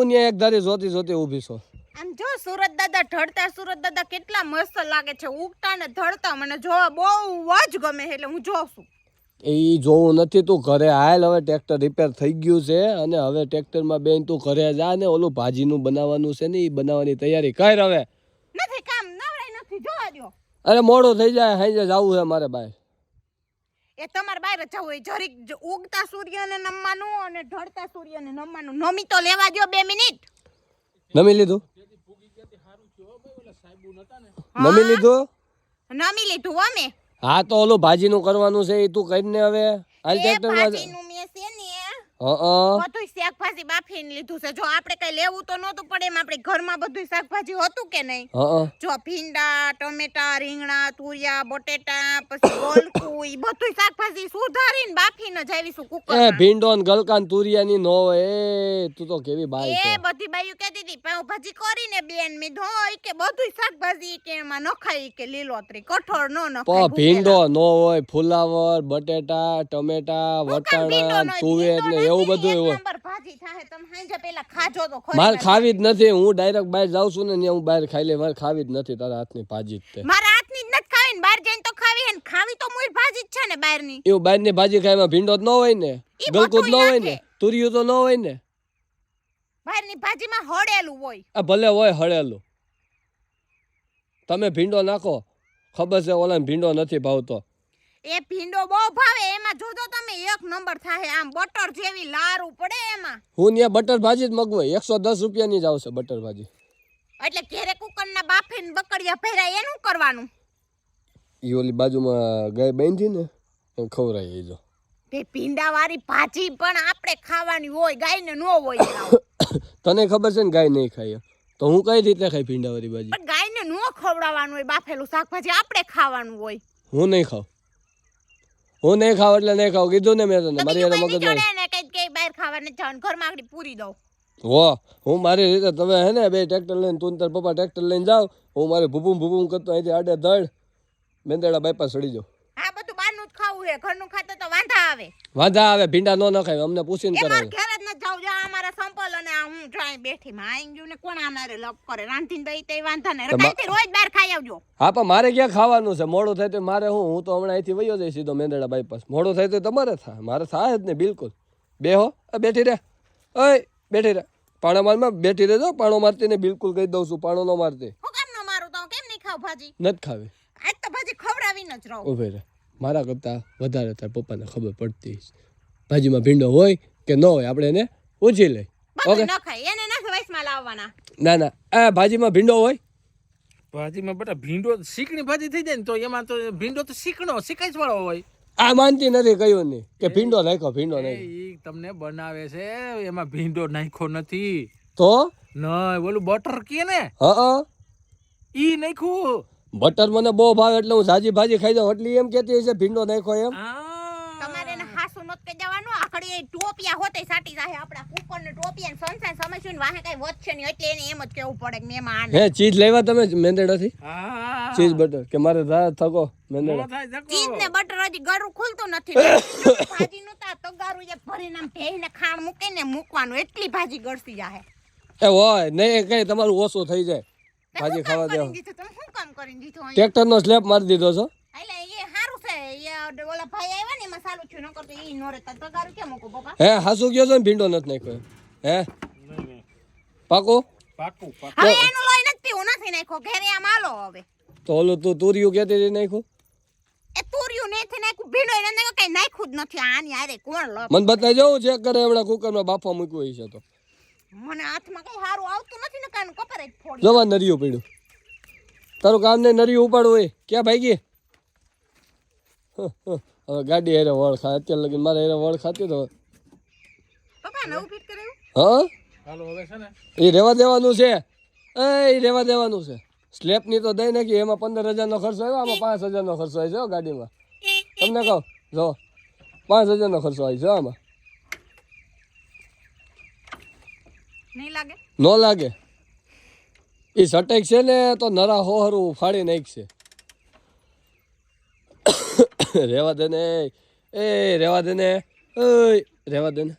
હું ત્યાં એક ધારી જોતી જોતી ઊભી છો. આમ જો સુરત દાદા ઢળતા સુરત દાદા કેટલા મસ્ત લાગે છે, ઉગતા ને ઢળતા મને જોવા બહુ જ ગમે એટલે હું જોઉં છું. એ જોવું નથી, તું ઘરે હાલ. હવે ટ્રેક્ટર રિપેર થઈ ગયું છે અને હવે ટ્રેક્ટરમાં બેન તું ઘરે જા ને ઓલું ભાજીનું બનાવવાનું છે ને એ બનાવવાની તૈયારી કર. હવે નથી કામ નવરાઈ નથી જોવા દો. અરે મોડું થઈ જાય, હાઈ જવું છે મારે બહાર. એ તમારે બહાર જવું હોય, જરીક ઉગતા સૂર્યને નમવાનું અને ઢળતા સૂર્યને નમવાનું. નમી તો લેવા દો 2 મિનિટ. નમી લીધું? નમી લીધું? નમી લીધું અમે. હા તો ઓલું ભાજીનું કરવાનું છે એ તું કરીને હવે હાલ ટ્રેક્ટર માં. ભાજીનું મેં છે ને હા બધું શાકભાજી બાફીને લીધું છે. જો આપણે કઈ લેવું તો નહોતું પડે, એમ આપણે ઘરમાં બધું શાકભાજી હતું કે નહીં. જો ભીંડા, ટમેટા, રીંગણા, તુરિયા, બટેટા, પછી ગોલકું, ઈ બધું શાકભાજી સુધારીને બાફીને જાવીશું કુકર. એ ભીંડો ને ગલકાન તુરિયાની નો એ તું તો કેવી બાઈ છે. એ બધી બાયું કહેતી હતી પાવભાજી કરીને બેન મે ધોઈ કે બધું શાકભાજી કે એમાં નખાઈ કે લીલોતરી કઠોળ નો નખાય. ભીંડો નો હોય, ફુલાવર, બટેટા, ટમેટા, વટાણા, તુવેર ને એવું બધું હોય. નંબર ભાજી થાય. તમે હાંજે પેલા ખાજો તો ખરી. મારે ખાવી જ નથી, હું ડાયરેક્ટ બહાર જાઉં છું ને ત્યાં હું બહાર ખાઈ લે. મારે ખાવી જ નથી તારા હાથની ભાજી જ તે. મારા હાથની જ નથી ખાવી ને બહાર જઈને તો ખાવી હે ને. ખાવી તો મૂળ ભાજી જ છે ને બહારની. એવું બહારની ભાજી ખાવામાં ભીંડો જ ન હોય ને, ગલકું જ ન હોય ને, તુરિયું તો ન હોય ને. બહારની ભાજીમાં હળેલું હોય. આ ભલે હોય હળેલું, તમે ભીંડો નાખો. ખબર છે ઓલા ભીંડો નથી ભાવતો. એ ભીંડો બહુ ભાવે. એમાં જોજો તમે એક નંબર થાય. આમ બટર જેવી લારું પડે એમાં. હું ત્યાં બટર ભાજી જ મગવાય. 110 રૂપિયાની જ આવશે બટર ભાજી. એટલે ઘેરે કુકરના બાફીને બકડિયા ભેરા એનું કરવાનું. ઈ ઓલી બાજુમાં ગાય બાંધી ને એમ ખવરાય. જો તે ભીંડા વાળી ભાજી પણ આપણે ખાવાની હોય, ગાયને ન હોય. તને ખબર છે ને ગાય નહીં ખાય, તો હું કઈ રીતે ખાઈ ભીંડા વાળી ભાજી? પણ ગાયને ન ખવડાવવાનું હોય. બાફેલું શાકભાજી આપણે ખાવાનું હોય. હું નહીં ખાવ, હું નહીં ખાવ એટલે નહીં ખાવ કીધું ને મેં તને. મારી મગજ ને કઈ બહાર ખાવાને જવાનું, ઘરમાં આગળ પૂરી દઉં. હો હું મારી રીતે. તમે હે ને બે ટ્રેક્ટર લઈને તું તાર પપ્પા ટ્રેક્ટર લઈને જાવ, હું મારે ભૂપુમ કરતો અહીંથી આડે ધડ મેંદેડા બાયપાસ ચડી જાઉં. આ બધું બહારનું જ ખાવું છે, ઘરનું ખાતા તો વાંધા આવે. વાંધા આવે, ભીંડા નો નખાય, અમને પૂછીને કરાવે. ઘરે જ ન જાવ. જો અમારા સંપલ અને આ હું ટ્રાય બેઠી માં આઈ ગયું ને કોણ આનારે લપ કરે. રાંધીને દઈ તે વાંધા ને કાલથી રોજ બહાર ખાઈ આવજો. હા પણ મારે ક્યાં ખાવાનું છે? મોડું થાય તો મારે હું તો હમણાં અહીંથી વયો જઈશ સીધો મેંદેડા બાયપાસ. મોડું થાય તો તમારે થાય, મારે થાય જ ને બિલકુલ. બેહો બેઠી રે, ઓય બેઠી રે. પાણો મારમાં બેઠી રહેજો. પાણો મારતી ને બિલકુલ કહી દઉં છું, પાણો ન મારતી. હું કેમ ન મારું? તો કેમ નહીં ખાવ ભાજી? નથી ખાવી. આજ તો ભાજી ખવડાવીને જ રહું. ઉભે રે. મારા કરતા વધારે તાર પપ્પાને ખબર પડતી ભાજીમાં ભીંડો હોય કે ન હોય, આપણે એને પૂછી લઈ. ઓકે ન ખાય એને નથી વૈસમાં લાવવાના. ના ના, આ ભાજીમાં ભીંડો હોય. ભાજીમાં બેટા ભીંડો શીકણી ભાજી થઈ જાય ને તો એમાં તો ભીંડો તો શીકાઈ વાળો હોય. આ માનતી નથી કયું નહીં કે ભીંડો નાખો, ભીંડો નાખો. ઈ તમને બનાવે છે એમાં ભીંડો નાખ્યો નથી તો નહીં, ઓલું બટર કે ને ઈ નાખ્યું. બટર મને બહુ ભાવે એટલે હું સાજી ભાજી ખાઈ જાઉં. એટલે એમ કેતી હશે ભીંડો નાખો એમ. તમારે એને હાસુ નત કે જવાનું. આખડી ટોપિયા હોતે સાટી જાય આપડા કુકર ને ટોપિયા ને સંસાર સમસ્યું ને વાહે કઈ વધશે નહીં એટલે એને એમ જ કેવું પડે કે મેં માં હે ચીઝ લેવા તમે મેંદેડાથી? ચીઝ બટર કે મારે રાત થકો મેંદેડા. ચીઝ ને બટર હજી ગરું ખુલતું નથી. ભાજી નું તા તગારું જે ભરીને આમ ભેઈને ખાણ મૂકીને મૂકવાનું, એટલી ભાજી ગળસી જાય. એ હોય નહીં કઈ તમારું ઓછું થઈ જાય ભાજી ખાવા દેવા. તમે શું કામ કરીને દીધું? ટ્રેક્ટર નો સ્લેબ મારી દીધો છો. એટલે એ હારું છે. એ ઓલા ભાઈ આવ્યા ને એમાં સાલું છું ન કરતો ઈ નો રે તગારું કેમ મૂકો પપ્પા? હે હાસુ ગયો છો ને ભીંડો નથી નાખ્યો હે? પાકો પાકું હવે એનું લોહી નથી પીવું, નથી નાખ્યો ઘરે આમ આલો. હવે તો ઓલું તું તુરિયું કેતી હતી નાખ્યું? એ તુરિયું નથી નાખ્યું, ભીંડો એને નાખ્યો, કઈ નાખ્યું જ નથી. આની આરે કોણ લપ? મને બતાવી જવું ચેક કરે હમણાં કુકરમાં બાફવા મૂક્યું છે તો. મને હાથમાં કઈ હારું આવતું નથી ને કાનું કપરે જ ફોડી. જવા નરિયું પડ્યું. તારું કામ ને નરિયું ઉપાડવું હોય ક્યાં ભાગી? હવે ગાડી હેરે વળ ખા. અત્યારે લગીને મારે હેરે વળ ખાતી તો પપ્પા નવું ફિટ કરાયું. હા હાલો હવે છે ને એ રેવા દેવાનું છે. એ રેવા દેવાનું છે. સ્લેપ ની તો દઈ નાખી. એમાં 15,000 નો ખર્ચો આવ્યો, આમાં 5,000 નો ખર્ચો આવી છે ગાડીમાં. તમને કહું જો 5,000 નો ખર્ચો આવી છે આમાં. નહીં લાગે? ન લાગે. એ સટેક છે ને તો નરા હોહરું ફાડી નાખશે. રેવા દે ને, એ રેવા દે ને, રેવા દે ને.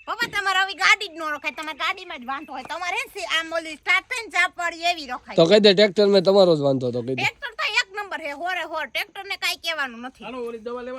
પપ્પા તમારે હવે ગાડી જ ન રખાય, તમારે ગાડીમાં જ વાંધો હોય. તમારે આમ ઓલી સ્ટાર્ટ થઈને ચા પડી એવી રખાય. તો કહી દે ટ્રેક્ટર મેં તમારો જ વાંધો તો કહી દે. ટ્રેક્ટર તો એક નંબર હે, હોરે હોર ટ્રેક્ટર ને કાંઈ કહેવાનું નથી. હાલો ઓલી દવા લેવા